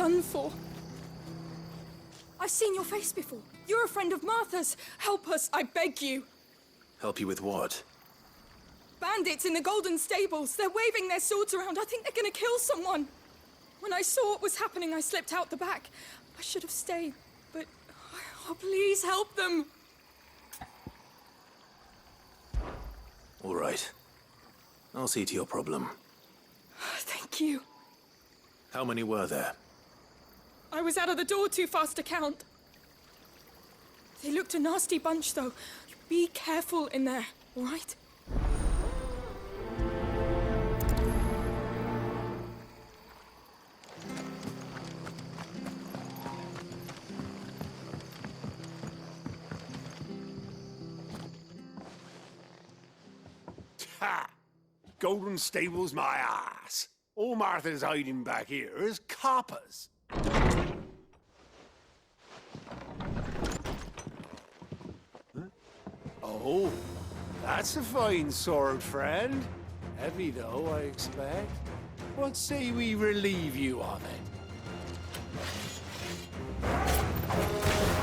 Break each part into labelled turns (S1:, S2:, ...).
S1: done for. I've seen your face before. You're a friend of Martha's. Help us, I beg you.
S2: Help you with what?
S1: Bandits in the Golden Stables. They're waving their swords around. I think they're gonna kill someone. When I saw what was happening, I slipped out the back. I should have stayed, but... Oh, please help them.
S2: All right. I'll see to your problem.
S1: Thank you.
S2: How many were there?
S1: I was out of the door too fast to count. They looked a nasty bunch, though. Be careful in there, all right?
S3: Ha! Golden Stables my ass. All Martha's hiding back here is coppers. Huh? Oh, that's a fine sword, friend. Heavy though, I expect. What say we relieve you of it?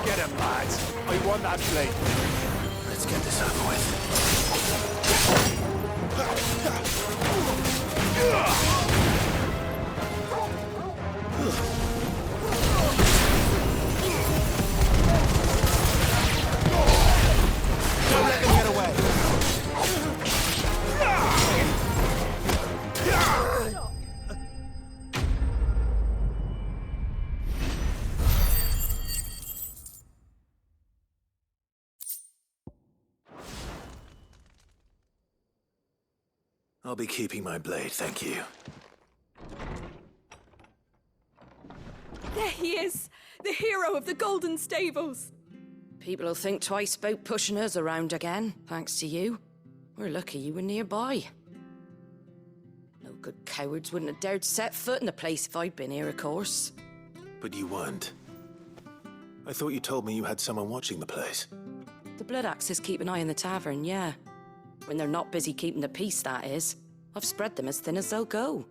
S3: Get him, lads. I want that blade.
S2: Let's get this over with.
S3: Don't let them get away.
S2: I'll be keeping my blade, thank you.
S1: There he is, the hero of the Golden Stables.
S4: People will think twice about pushing us around again, thanks to you. We're lucky you were nearby. No good cowards wouldn't have dared set foot in the place if I'd been here, of course.
S2: But you weren't. I thought you told me you had someone watching the place.
S4: The Blood Axes keep an eye on the tavern, yeah. When they're not busy keeping the peace, that is. I've spread them as thin as they'll go.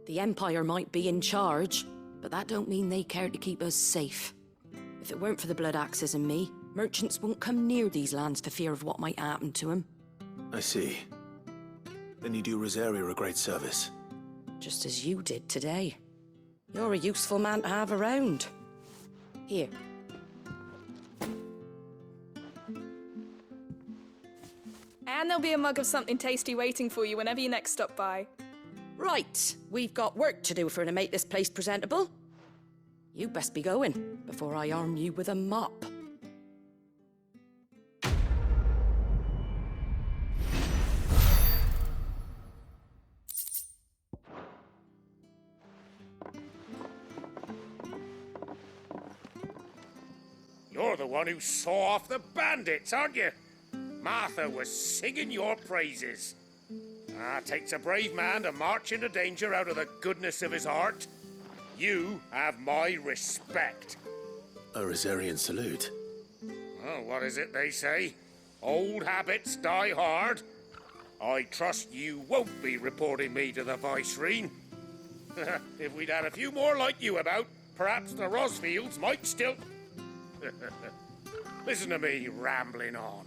S4: The Empire might be in charge, but that don't mean they care to keep us safe. If it weren't for the Blood Axes and me, merchants won't come near these lands for fear of what might happen to them.
S2: I see. Then you do Rosaria a great service.
S4: Just as you did today. You're a useful man to have around. Here.
S1: And there'll be a mug of something tasty waiting for you whenever you next stop by.
S4: Right, we've got work to do if we're to make this place presentable. You best be going, before I arm you with a mop.
S5: You're the one who saw off the bandits, aren't you? Martha was singing your praises. Takes a brave man to march into danger out of the goodness of his heart. You have my respect.
S2: A Rosarian salute.
S5: Oh, what is it they say? Old habits die hard. I trust you won't be reporting me to the Viceroy. If we'd had a few more like you about, perhaps the Rosfields might still... Listen to me rambling on.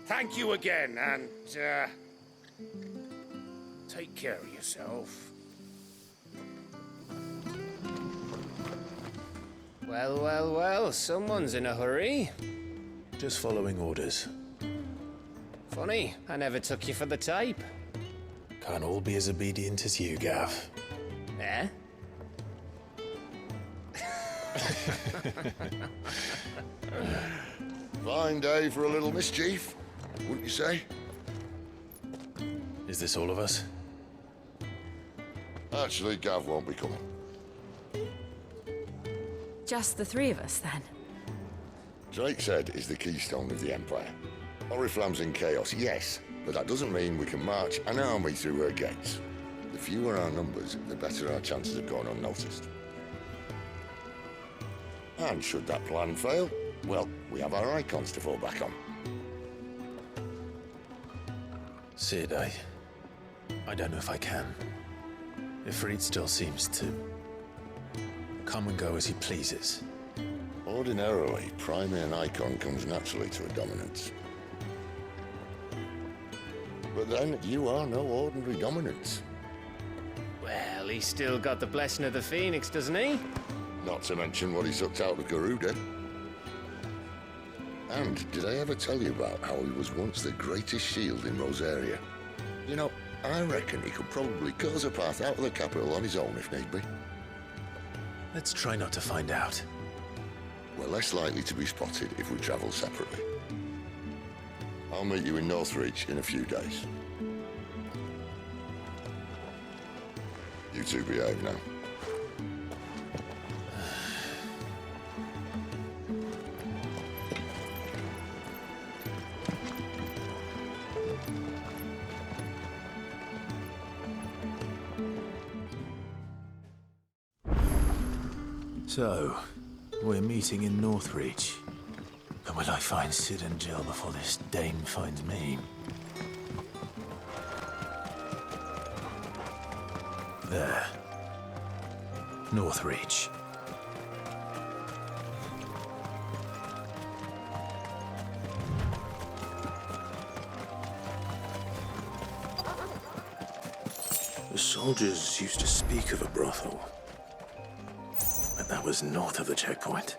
S5: Thank you again, and, take care of yourself.
S6: Well, well, well, someone's in a hurry.
S2: Just following orders.
S6: Funny, I never took you for the type.
S2: Can't all be as obedient as you, Gav.
S6: Eh?
S7: Fine day for a little mischief, wouldn't you say?
S2: Is this all of us?
S7: Actually, Gav won't be coming.
S8: Just the three of us, then?
S7: Drake's Head is the keystone of the Empire. Oriflamme's in chaos, yes, but that doesn't mean we can march an army through her gates. The fewer our numbers, the better our chances of going unnoticed. And should that plan fail, well, we have our icons to fall back on.
S2: Sid, I don't know if I can. If Reed still seems to come and go as he pleases.
S7: Ordinarily, priming an icon comes naturally to a dominance. But then, you are no ordinary dominance.
S6: Well, he's still got the blessing of the Phoenix, doesn't he?
S7: Not to mention what he sucked out of Garuda. And did I ever tell you about how he was once the greatest shield in Rosaria? You know, I reckon he could probably cause a path out of the capital on his own if need be.
S2: Let's try not to find out.
S7: We're less likely to be spotted if we travel separately. I'll meet you in Northreach in a few days. You two behave now.
S2: So, we're meeting in Northreach. But will I find Sid and Jill before this dame finds me? There. Northreach. The soldiers used to speak of a brothel. But that was north of the checkpoint.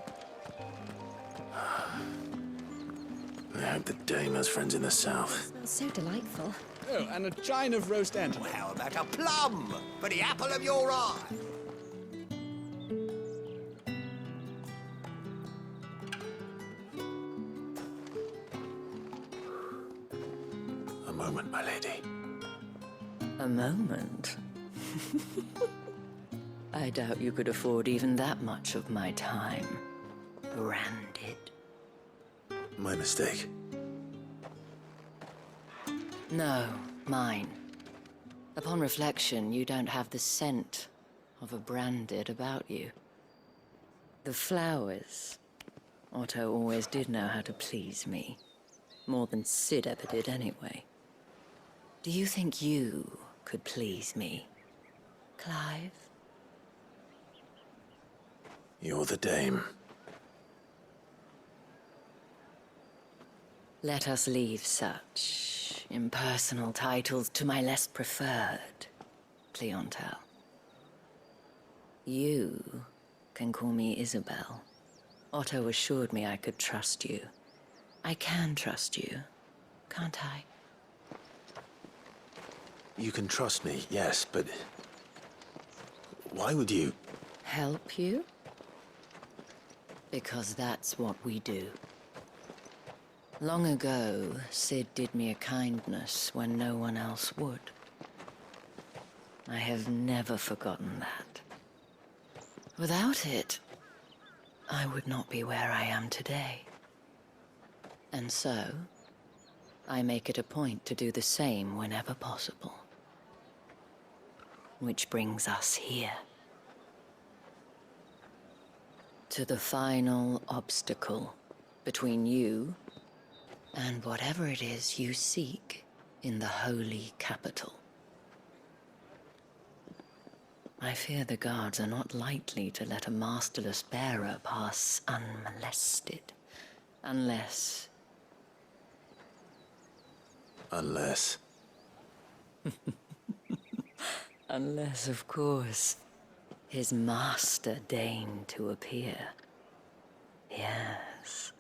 S2: I hope the dame has friends in the south.
S8: Smells so delightful.
S9: Oh, and a chine of roast ant.
S10: Well, how about a plum for the apple of your eye?
S2: A moment, my lady.
S4: A moment? I doubt you could afford even that much of my time. Branded.
S2: My mistake.
S4: No, mine. Upon reflection, you don't have the scent of a branded about you. The flowers. Otto always did know how to please me. More than Sid ever did anyway. Do you think you could please me, Clive?
S2: You're the dame.
S4: Let us leave such impersonal titles to my less preferred clientele. You can call me Isabel. Otto assured me I could trust you. I can trust you, can't I?
S2: You can trust me, yes, but... why would you...
S4: Help you? Because that's what we do. Long ago, Sid did me a kindness when no one else would. I have never forgotten that. Without it, I would not be where I am today. And so, I make it a point to do the same whenever possible. Which brings us here. To the final obstacle between you and whatever it is you seek in the holy capital. I fear the guards are not likely to let a masterless bearer pass unmolested, unless...
S2: Unless...
S4: Unless, of course, his master deigned to appear. Yes,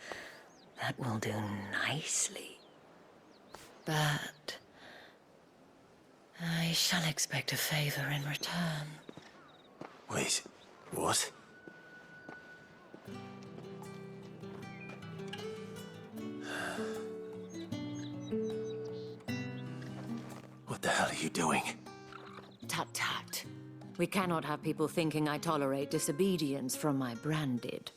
S4: that will do nicely. But I shall expect a favor in return.
S2: Wait, what? What the hell are you doing?
S4: Tut-tut. We cannot have people thinking I tolerate disobedience from my branded.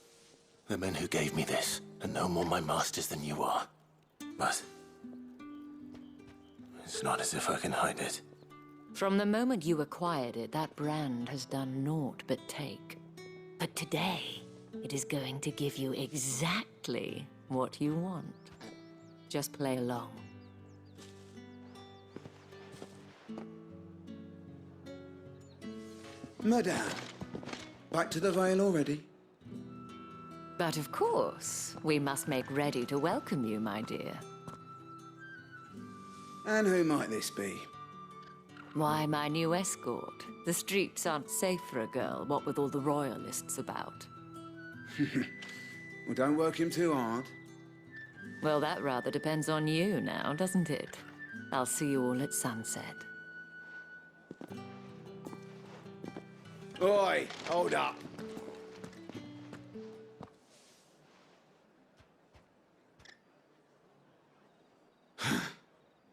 S2: The men who gave me this are no more my masters than you are. But... it's not as if I can hide it.
S4: From the moment you acquired it, that brand has done naught but take. But today, it is going to give you exactly what you want. Just play along.
S9: Madame,
S11: Back to the Vale already?
S8: But of course, we must make ready to welcome you, my dear.
S11: And who might this be?
S8: Why, my new escort. The streets aren't safe for a girl, what with all the royalists about.
S11: Well, don't work him too hard.
S8: Well, that rather depends on you now, doesn't it? I'll see you all at sunset.
S11: Oi, hold up.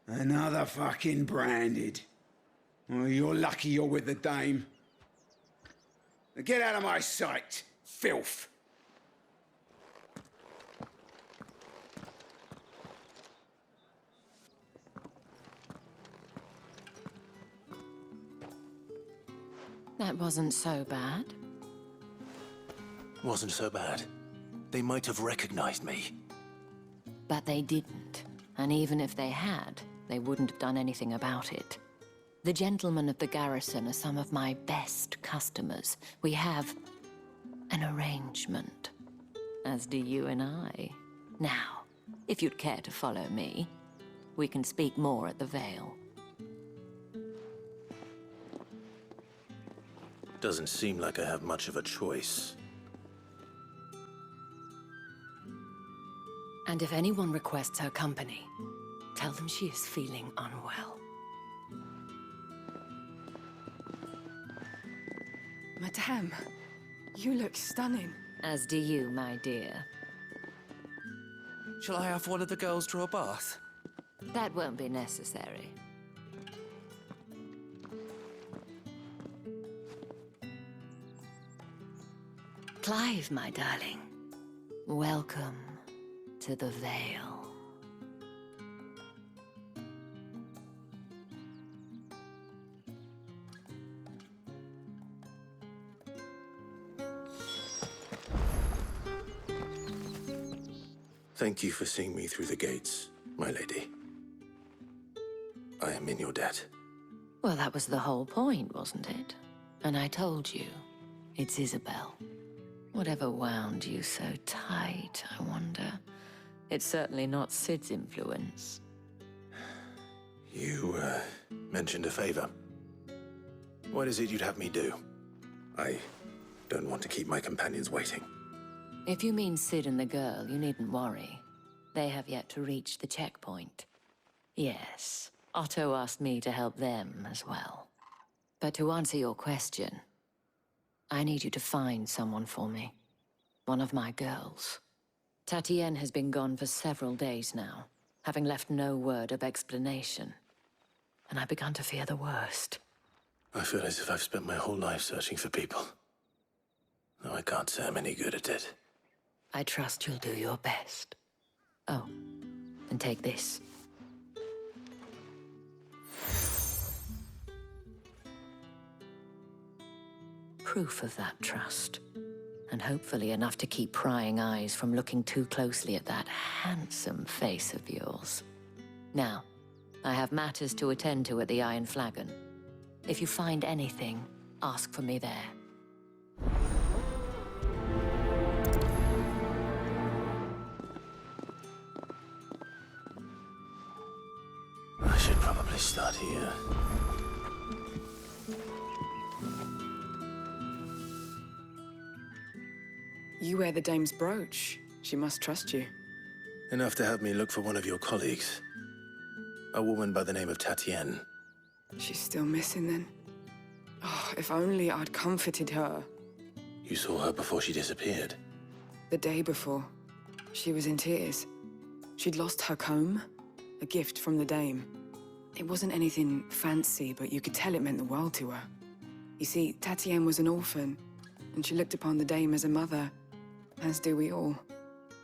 S11: Another fucking branded. Well, you're lucky you're with the dame. Now get out of my sight, filth.
S8: That wasn't so bad.
S2: Wasn't so bad. They might have recognized me.
S8: But they didn't. And even if they had, they wouldn't have done anything about it. The gentlemen of the garrison are some of my best customers. We have an arrangement, as do you and I. Now, if you'd care to follow me, we can speak more at the Vale.
S2: Doesn't seem like I have much of a choice.
S4: And if anyone requests her company, tell them she is feeling unwell.
S1: Madame, you look stunning.
S8: As do you, my dear.
S12: Shall I have one of the girls draw a bath?
S8: That won't be necessary. Clive, my darling. Welcome to the Vale.
S2: Thank you for seeing me through the gates, my lady. I am in your debt.
S8: Well, that was the whole point, wasn't it? And I told you, it's Isabel. Whatever wound you so tight, I wonder. It's certainly not Sid's influence.
S2: You, mentioned a favor. What is it you'd have me do? I don't want to keep my companions waiting.
S8: If you mean Sid and the girl, you needn't worry. They have yet to reach the checkpoint. Yes, Otto asked me to help them as well. But to answer your question, I need you to find someone for me. One of my girls. Tatienne has been gone for several days now, having left no word of explanation. And I've begun to fear the worst.
S2: I feel as if I've spent my whole life searching for people. Though I can't say I'm any good at it.
S8: I trust you'll do your best. Oh, and take this. Proof of that trust. And hopefully enough to keep prying eyes from looking too closely at that handsome face of yours. Now, I have matters to attend to at the Iron Flagon. If you find anything, ask for me there.
S2: I should probably start here.
S1: You wear the dame's brooch. She must trust you.
S2: Enough to have me look for one of your colleagues. A woman by the name of Tatienne.
S1: She's still missing then. Oh, if only I'd comforted her.
S2: You saw her before she disappeared.
S1: The day before, she was in tears. She'd lost her comb, a gift from the dame. It wasn't anything fancy, but you could tell it meant the world to her. You see, Tatienne was an orphan, and she looked upon the dame as a mother, as do we all.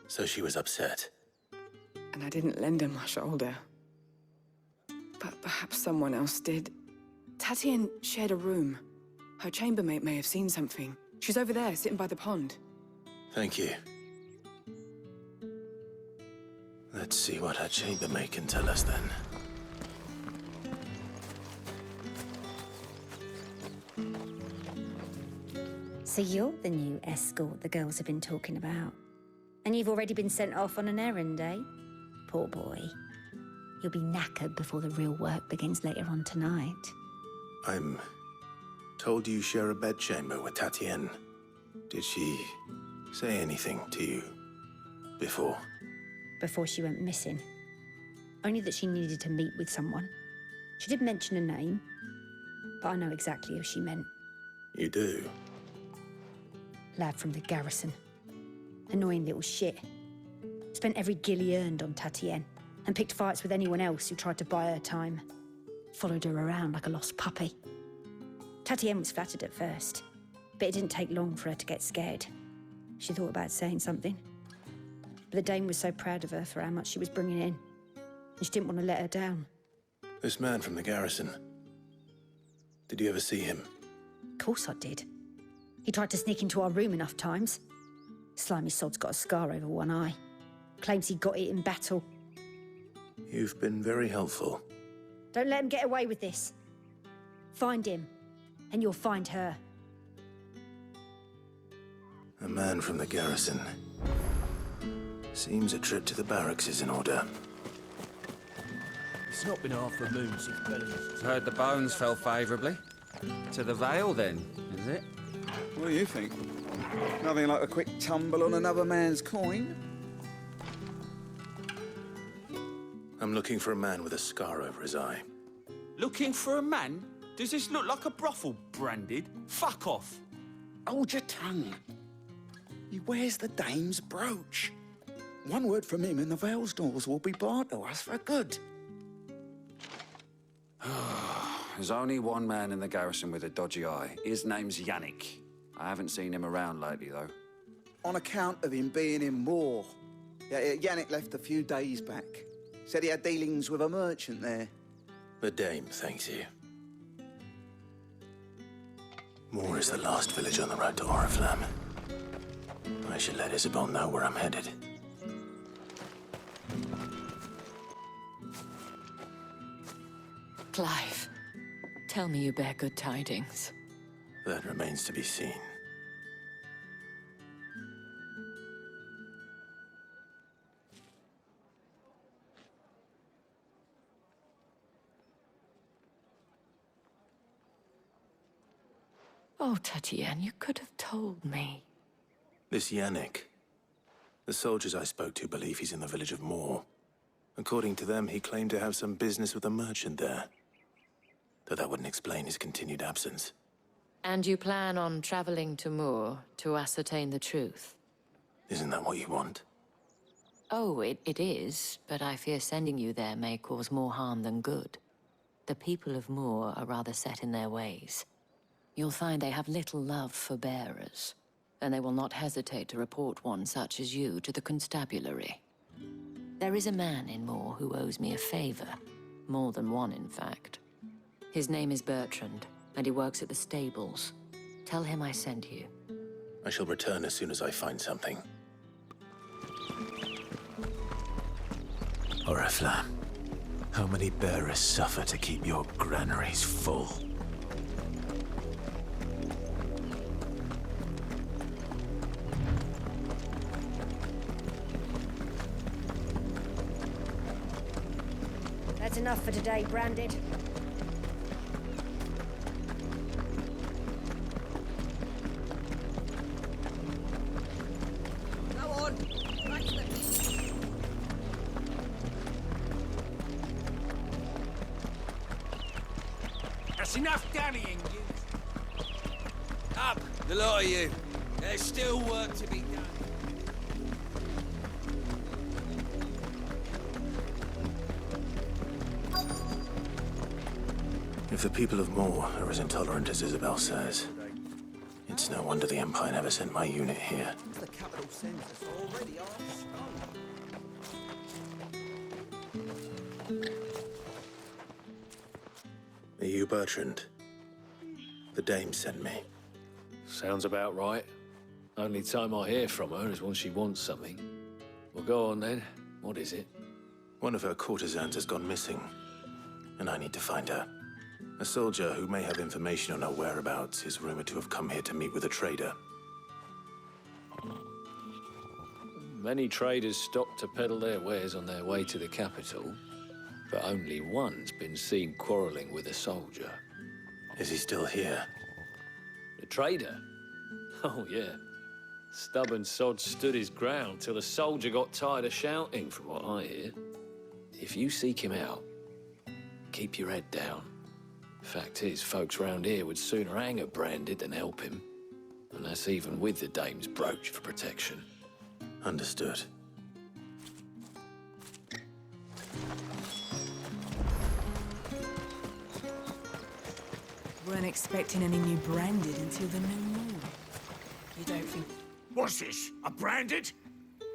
S2: So she was upset.
S1: And I didn't lend her my shoulder. But perhaps someone else did. Tatienne shared a room. Her chambermaid may have seen something. She's over there, sitting by the pond.
S2: Thank you. Let's see what her chambermaid can tell us then.
S13: So you're the new escort the girls have been talking about. And you've already been sent off on an errand, eh? Poor boy. You'll be knackered before the real work begins later on tonight.
S2: I'm told you share a bedchamber with Tatienne. Did she say anything to you before?
S13: Before she went missing. Only that she needed to meet with someone. She did mention a name, but I know exactly who she meant.
S2: You do?
S13: Lad from the garrison. Annoying little shit. Spent every guil he earned on Tatienne, and picked fights with anyone else who tried to buy her time. Followed her around like a lost puppy. Tatienne was flattered at first, but it didn't take long for her to get scared. She thought about saying something. But the dame was so proud of her for how much she was bringing in, and she didn't want to let her down.
S2: This man from the garrison. Did you ever see him?
S13: Of course I did. He tried to sneak into our room enough times. Slimy sod's got a scar over one eye. Claims he got it in battle.
S2: You've been very helpful.
S13: Don't let him get away with this. Find him, and you'll find her.
S2: A man from the garrison. Seems a trip to the barracks is in order.
S12: It's not been half a moon since Bellamy's.
S14: Heard the bones fell favourably. To the Vale, then, is it?
S9: What do you think? Nothing like a quick tumble on another man's coin?
S2: I'm looking for a man with a scar over his eye.
S15: Looking for a man? Does this look like a brothel, Branded? Fuck off.
S11: Hold your tongue. He wears the dame's brooch. One word from him and the Vale's doors will be barred to us for good.
S14: There's only one man in the garrison with a dodgy eye. His name's Yannick. I haven't seen him around lately, though.
S11: On account of him being in Moore. Yeah, Yannick left a few days back. Said he had dealings with a merchant there.
S2: The dame thanks you. Moore is the last village on the road to Oriflamme. I should let Isabel know where I'm headed.
S8: Clive, tell me you bear good tidings.
S2: That remains to be seen.
S8: Oh, Tatienne, you could have told me.
S2: This Yannick. The soldiers I spoke to believe he's in the village of Moore. According to them, he claimed to have some business with a merchant there. Though that wouldn't explain his continued absence.
S8: And you plan on traveling to Moore to ascertain the truth?
S2: Isn't that what you want?
S8: Oh, it is, but I fear sending you there may cause more harm than good. The people of Moore are rather set in their ways. You'll find they have little love for bearers, and they will not hesitate to report one such as you to the constabulary. There is a man in Moore who owes me a favor. More than one, in fact. His name is Bertrand, and he works at the stables. Tell him I sent you.
S2: I shall return as soon as I find something. Oriflamme, how many bearers suffer to keep your granaries full?
S13: That's enough for today, Branded.
S10: Go on.
S15: That's enough dallying, you.
S10: Up, the lot of you. There's still work to be done.
S2: If the people of Moore are as intolerant as Isabel says, it's no wonder the Empire never sent my unit here.
S10: The capital census already asked.
S2: Are you Bertrand? The dame sent me.
S16: Sounds about right. Only time I hear from her is when she wants something. Well, go on then. What is it?
S2: One of her courtesans has gone missing, and I need to find her. A soldier who may have information on her whereabouts is rumored to have come here to meet with a trader.
S16: Many traders stop to peddle their wares on their way to the capital, but only one's been seen quarreling with a soldier.
S2: Is he still here?
S16: The trader? Oh, yeah. Stubborn sod stood his ground till the soldier got tired of shouting, from what I hear. If you seek him out, keep your head down. Fact is, folks round here would sooner hang a branded than help him. And that's even with the dame's brooch for protection.
S2: Understood.
S17: Weren't expecting any new branded until the new moon. You don't think...
S5: What's this? A branded?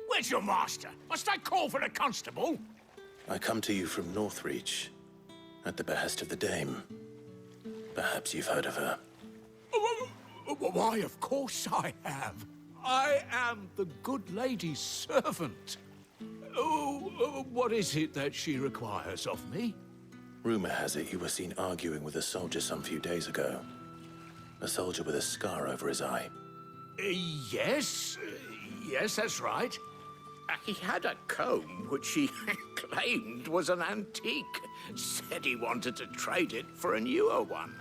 S5: Where's your master? Must I call for the constable?
S2: I come to you from Northreach, at the behest of the dame. Perhaps you've heard of her.
S3: Why, of course I have. I am the good lady's servant. Oh, what is it that she requires of me?
S2: Rumor has it you were seen arguing with a soldier some few days ago. A soldier with a scar over his eye.
S3: Yes, that's right.
S5: He had a comb which he claimed was an antique. Said he wanted to trade it for a newer one.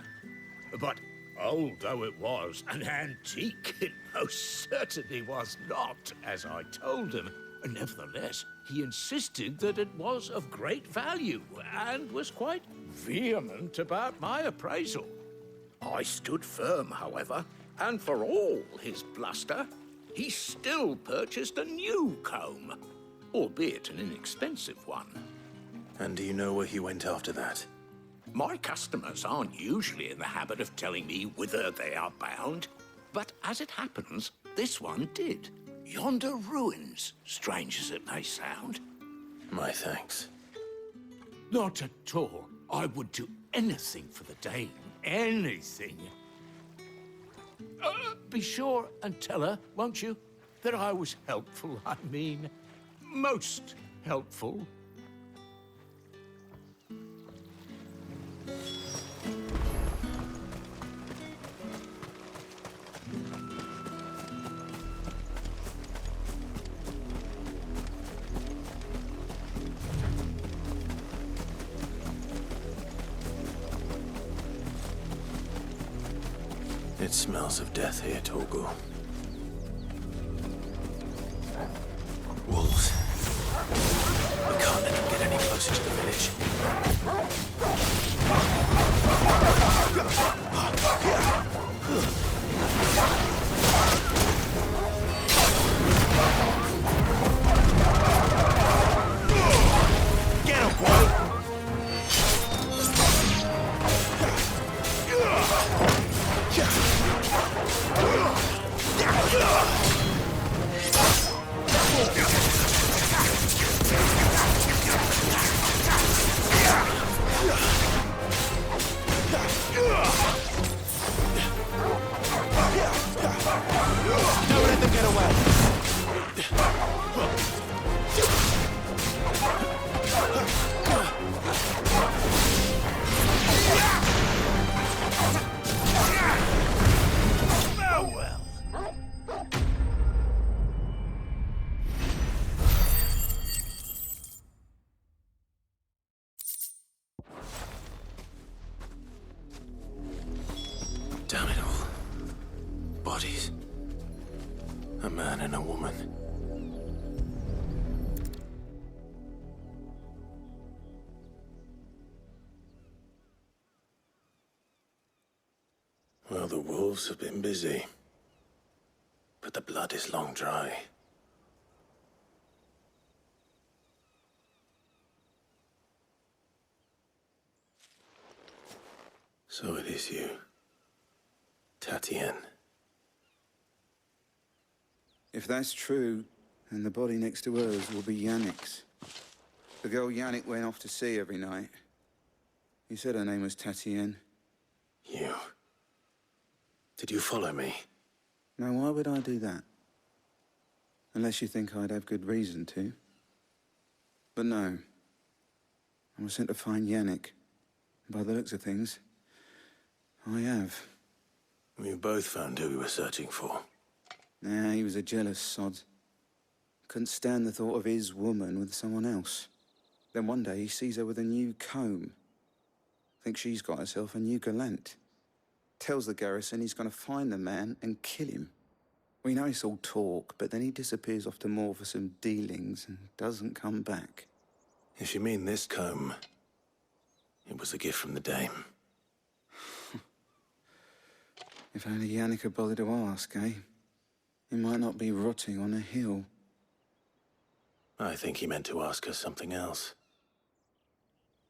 S5: But old though it was, an antique it most certainly was not, as I told him. Nevertheless, he insisted that it was of great value and was quite vehement about my appraisal. I stood firm, however, and for all his bluster, he still purchased a new comb, albeit an inexpensive one.
S2: And do you know where he went after that?
S5: My customers aren't usually in the habit of telling me whither they are bound, but as it happens, this one did. Yonder ruins, strange as it may sound.
S2: My thanks.
S3: Not at all. I would do anything for the dame. Anything. Be sure and tell her, won't you, that I was helpful. I mean, most helpful.
S2: It smells of death here, Torgal. Wolves. We can't let them get any closer to the village.
S5: Get him, boy!
S10: Don't let them get away.
S5: Oh well.
S2: Damn it all. Bodies. A man and a woman. Well, the wolves have been busy. But the blood is long dry. So it is you, Tatienne.
S9: If that's true, then the body next to hers will be Yannick's. The girl Yannick went off to see every night. He said her name was Tatienne.
S2: You. Did you follow me?
S9: Now, why would I do that? Unless you think I'd have good reason to. But no. I was sent to find Yannick. By the looks of things, I have.
S2: We both found who we were searching for.
S9: Nah, he was a jealous sod. Couldn't stand the thought of his woman with someone else. Then one day he sees her with a new comb. Thinks she's got herself a new gallant. Tells the garrison he's gonna find the man and kill him. We know it's all talk, but then he disappears off to Moore for some dealings and doesn't come back.
S2: If you mean this comb, it was a gift from the dame.
S9: If only Yannick had bothered to ask, eh? He might not be rotting on a hill.
S2: I think he meant to ask her something else.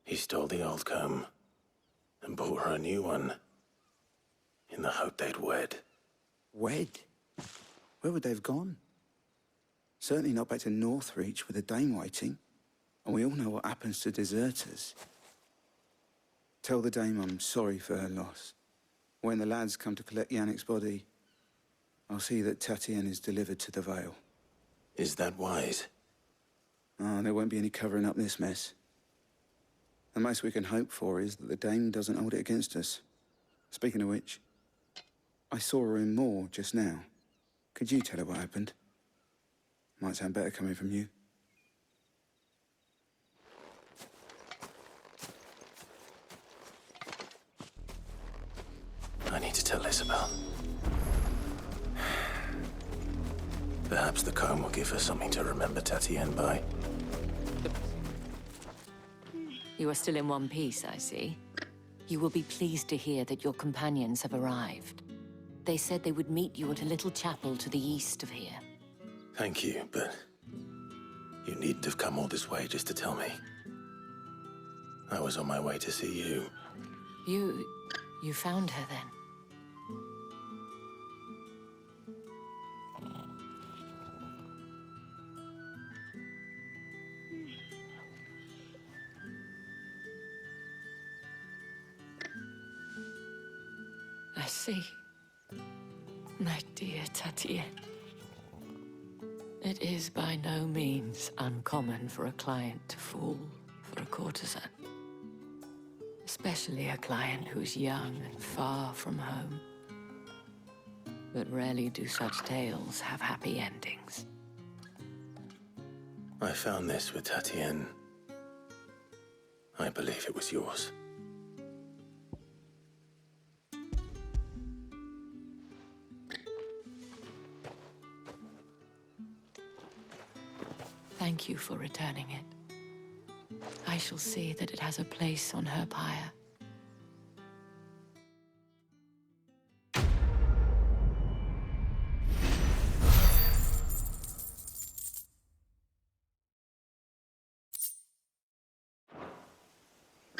S2: He stole the old comb and bought her a new one in the hope they'd wed.
S9: Wed? Where would they have gone? Certainly not back to Northreach with a dame waiting. And we all know what happens to deserters. Tell the dame I'm sorry for her loss. When the lads come to collect Yannick's body, I'll see that Tatienne is delivered to the Vale.
S2: Is that wise?
S9: Oh, there won't be any covering up this mess. The most we can hope for is that the dame doesn't hold it against us. Speaking of which, I saw her in Moore just now. Could you tell her what happened? Might sound better coming from you.
S2: I need to tell Isabel. Perhaps the comb will give her something to remember Tatienne by.
S8: You are still in one piece, I see. You will be pleased to hear that your companions have arrived. They said they would meet you at a little chapel to the east of here.
S2: Thank you, but you needn't have come all this way just to tell me. I was on my way to see you.
S8: You found her then? I see. My dear Tatienne. It is by no means uncommon for a client to fall for a courtesan. Especially a client who's young and far from home. But rarely do such tales have happy endings.
S2: I found this with Tatienne. I believe it was yours.
S8: Thank you for returning it. I shall see that it has a place on her pyre.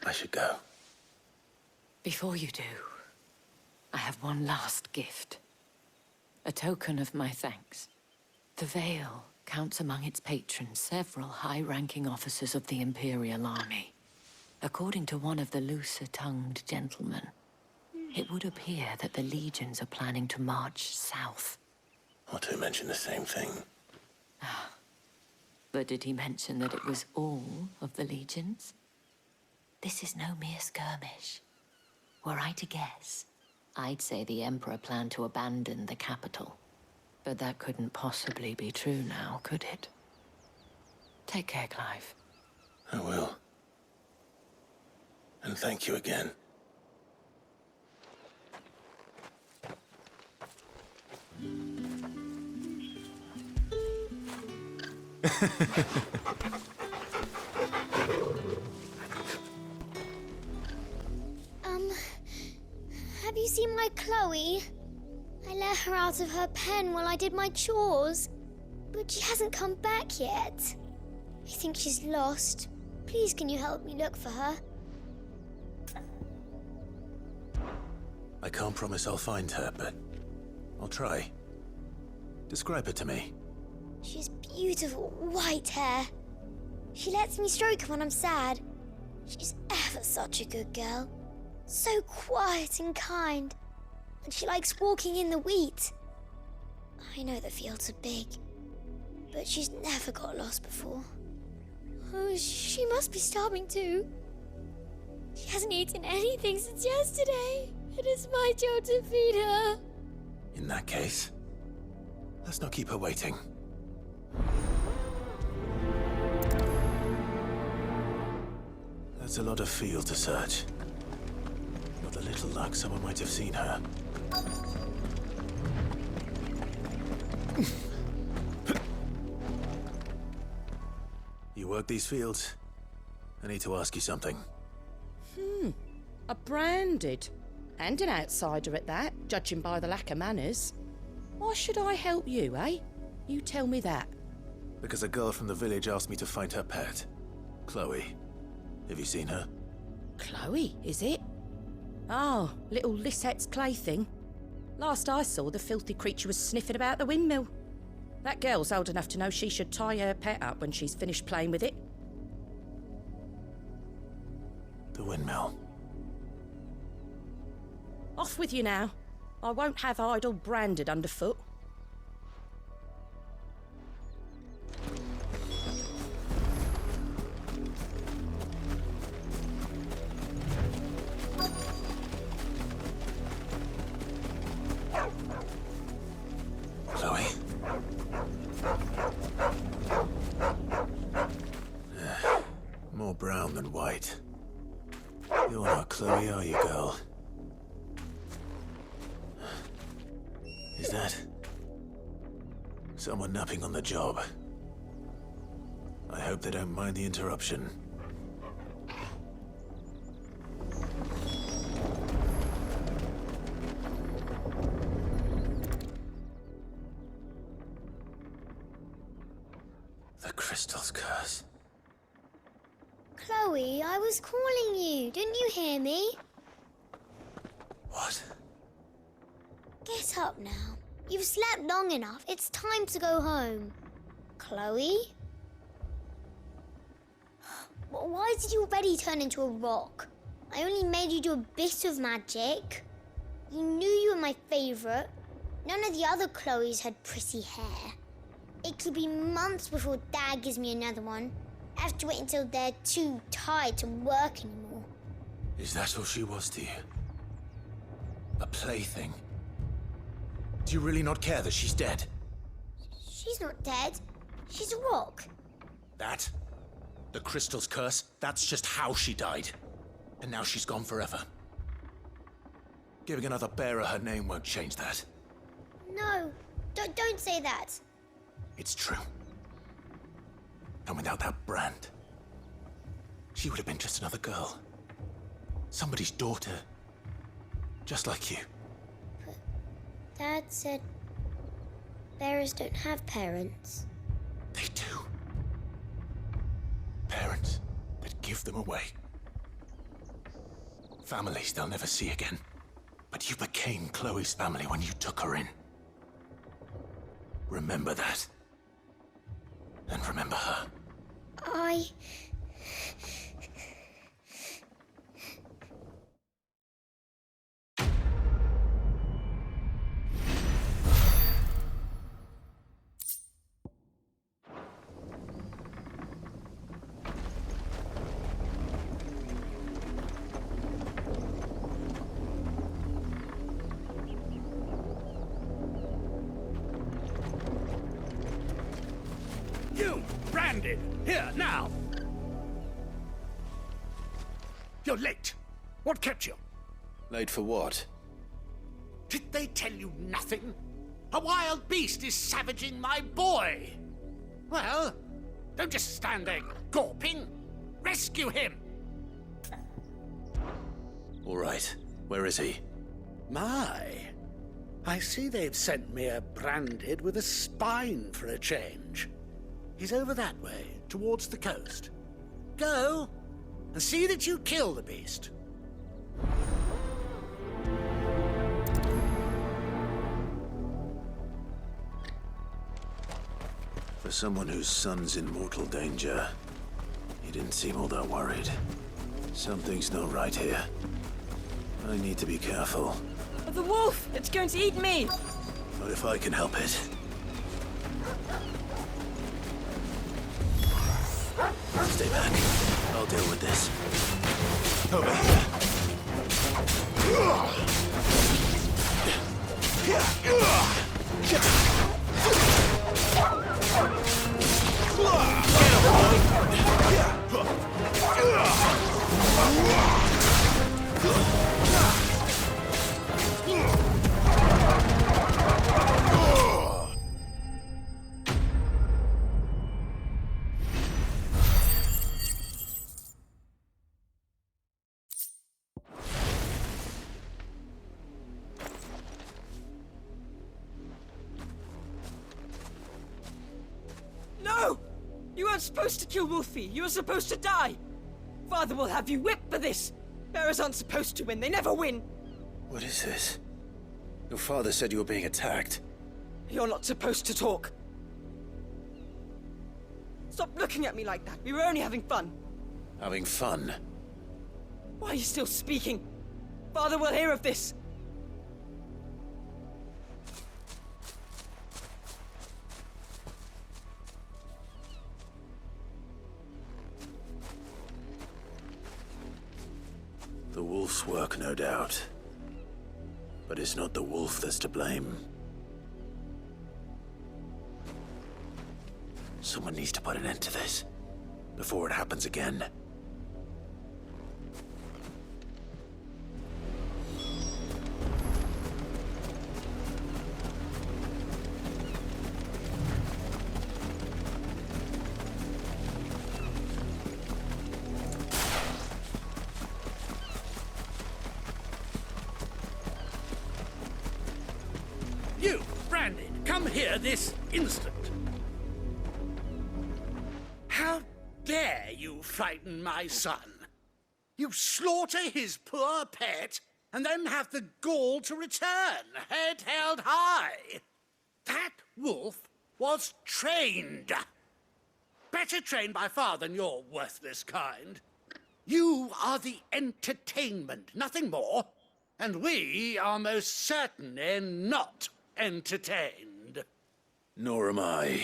S2: I should go.
S8: Before you do, I have one last gift. A token of my thanks. The Vale counts among its patrons several high-ranking officers of the Imperial army. According to one of the looser-tongued gentlemen, it would appear that the legions are planning to march south.
S2: Otto mentioned the same thing.
S8: But did he mention that it was all of the legions? This is no mere skirmish. Were I to guess, I'd say the Emperor planned to abandon the capital. But that couldn't possibly be true now, could it? Take care, Clive.
S2: I will. And thank you again.
S18: Have you seen my Chloe? I let her out of her pen while I did my chores, but she hasn't come back yet. I think she's lost. Please, can you help me look for her?
S2: I can't promise I'll find her, but I'll try. Describe her to me.
S18: She has beautiful white hair. She lets me stroke her when I'm sad. She's ever such a good girl. So quiet and kind. And she likes walking in the wheat. I know the fields are big, but she's never got lost before. Oh, she must be starving too. She hasn't eaten anything since yesterday. It is my job to feed her.
S2: In that case, let's not keep her waiting. That's a lot of field to search. With a little luck, someone might have seen her. You work these fields? I need to ask you something.
S4: A branded. And an outsider at that, judging by the lack of manners. Why should I help you, eh? You tell me that.
S2: Because a girl from the village asked me to find her pet. Chloe. Have you seen her?
S4: Chloe, is it? Oh, little Lisette's plaything. Last I saw, the filthy creature was sniffing about the windmill. That girl's old enough to know she should tie her pet up when she's finished playing with it.
S2: The windmill.
S4: Off with you now. I won't have idle branded underfoot.
S2: Chloe? More brown than white. You're not Chloe, are you, girl? Is that someone napping on the job? I hope they don't mind the interruption. The crystal's curse.
S18: Chloe, I was calling you. Didn't you hear me?
S2: What?
S18: Get up now. You've slept long enough. It's time to go home. Chloe? Why did you already turn into a rock? I only made you do a bit of magic. You knew you were my favourite. None of the other Chloes had pretty hair. It could be months before Dad gives me another one. I have to wait until they're too tired to work anymore.
S2: Is that all she was to you? A plaything? Do you really not care that she's dead?
S18: She's not dead. She's a rock.
S2: That? The crystal's curse? That's just how she died. And now she's gone forever. Giving another bearer her name won't change that.
S18: No, don't say that.
S2: It's true. And without that brand, she would have been just another girl. Somebody's daughter. Just like you.
S18: Dad said bearers don't have parents.
S2: They do. Parents that give them away. Families they'll never see again. But you became Chloe's family when you took her in. Remember that. And remember her.
S5: You, branded! Here, now! You're late. What kept you?
S2: Late for what?
S5: Did they tell you nothing? A wild beast is savaging my boy! Well, don't just stand there gawping. Rescue him!
S2: All right. Where is he?
S5: My, I see they've sent me a branded with a spine for a change. He's over that way, towards the coast. Go, and see that you kill the beast.
S2: For someone whose son's in mortal danger, he didn't seem all that worried. Something's not right here. I need to be careful.
S1: The wolf! It's going to eat me!
S2: Not if I can help it. Stay back. I'll deal with this. Over here.
S17: No! You weren't supposed to kill Wolfie. You were supposed to die. Father will have you whipped for this. Bearers aren't supposed to win. They never win.
S2: What is this? Your father said you were being attacked.
S17: You're not supposed to talk. Stop looking at me like that. We were only having fun.
S2: Having fun?
S17: Why are you still speaking? Father will hear of this.
S2: The wolf's work, no doubt. But it's not the wolf that's to blame. Someone needs to put an end to this, before it happens again.
S5: You, Brandon, come here this instant. How dare you frighten my son? You slaughter his poor pet, and then have the gall to return, head held high. That wolf was trained. Better trained by far than your worthless kind. You are the entertainment, nothing more. And we are most certainly not entertained.
S2: Nor am I.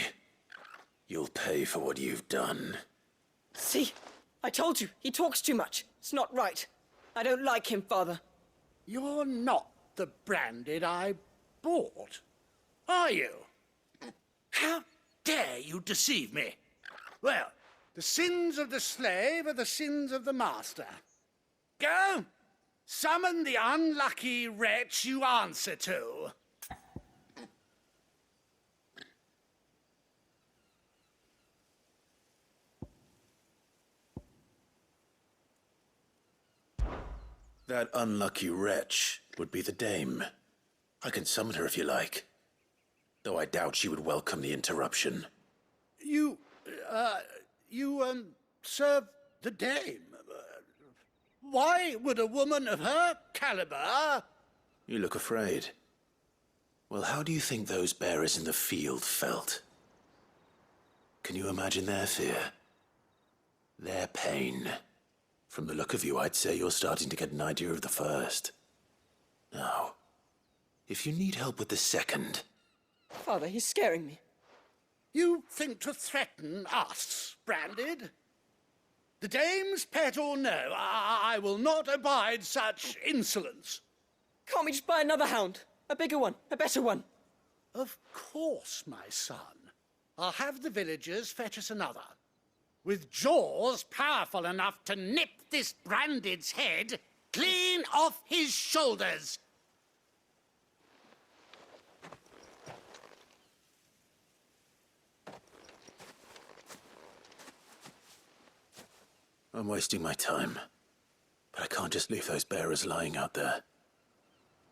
S2: You'll pay for what you've done.
S17: See? I told you, he talks too much. It's not right. I don't like him, Father.
S5: You're not the Branded I bought, are you? How dare you deceive me? Well, the sins of the slave are the sins of the master. Go! Summon the unlucky wretch you answer to.
S2: That unlucky wretch would be the dame. I can summon her if you like. Though I doubt she would welcome the interruption.
S5: You serve the dame. Why would a woman of her caliber...
S2: You look afraid. Well, how do you think those bearers in the field felt? Can you imagine their fear? Their pain? From the look of you, I'd say you're starting to get an idea of the first. Now, if you need help with the second...
S17: Father, he's scaring me.
S5: You think to threaten us, Branded? The dame's pet or no, I will not abide such insolence.
S17: Can't we just buy another hound? A bigger one, a better one.
S5: Of course, my son. I'll have the villagers fetch us another. With jaws powerful enough to nip this Branded's head clean off his shoulders.
S2: I'm wasting my time. But I can't just leave those bearers lying out there.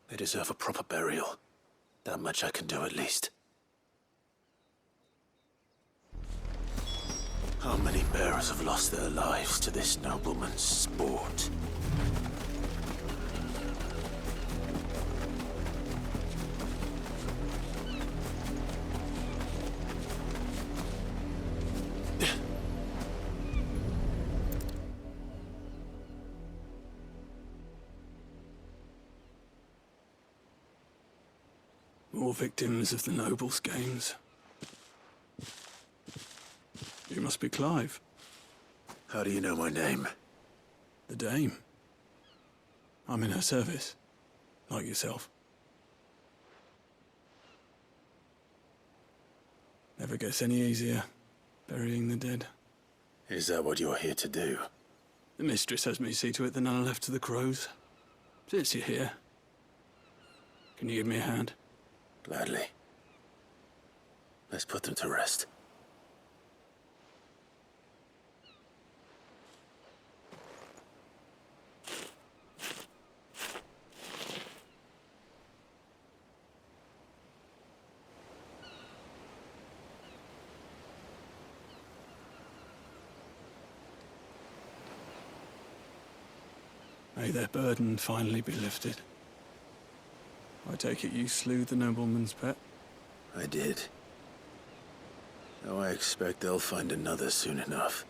S2: They deserve a proper burial. That much I can do at least. How many bearers have lost their lives to this nobleman's sport?
S19: More victims of the nobles' games. You must be Clive.
S2: How do you know my name?
S19: The Dame. I'm in her service, like yourself. Never gets any easier, burying the dead.
S2: Is that what you're here to do?
S19: The mistress has me see to it that none are left to the crows. Since you're here, can you give me a hand?
S2: Gladly. Let's put them to rest.
S19: May their burden finally be lifted. I take it you slew the nobleman's pet?
S2: I did. Now I expect they'll find another soon enough.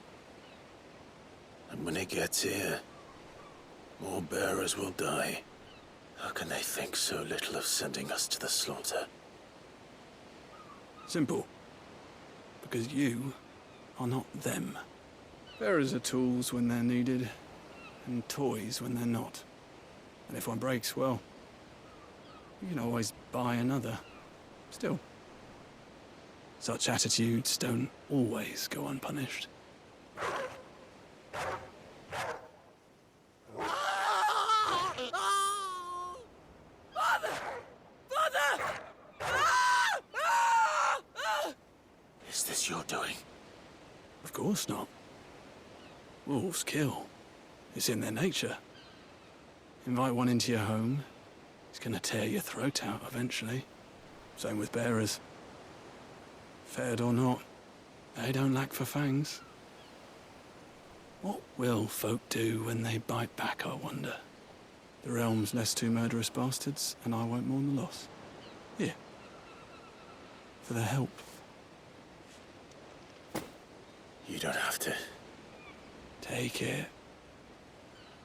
S2: And when it gets here, more bearers will die. How can they think so little of sending us to the slaughter?
S19: Simple. Because you are not them. Bearers are tools when they're needed, and toys when they're not. And if one breaks, well, you can always buy another. Still, such attitudes don't always go unpunished.
S17: Father! Father!
S2: Is this your doing?
S19: Of course not. Wolves kill. It's in their nature. Invite one into your home, he's gonna tear your throat out eventually. Same with bearers. Fed or not, they don't lack for fangs. What will folk do when they bite back, I wonder? The realm's less two murderous bastards, and I won't mourn the loss. Here. For their help.
S2: You don't have to.
S19: Take it.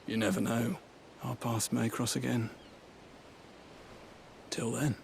S19: You never know. Our paths may cross again. Till then.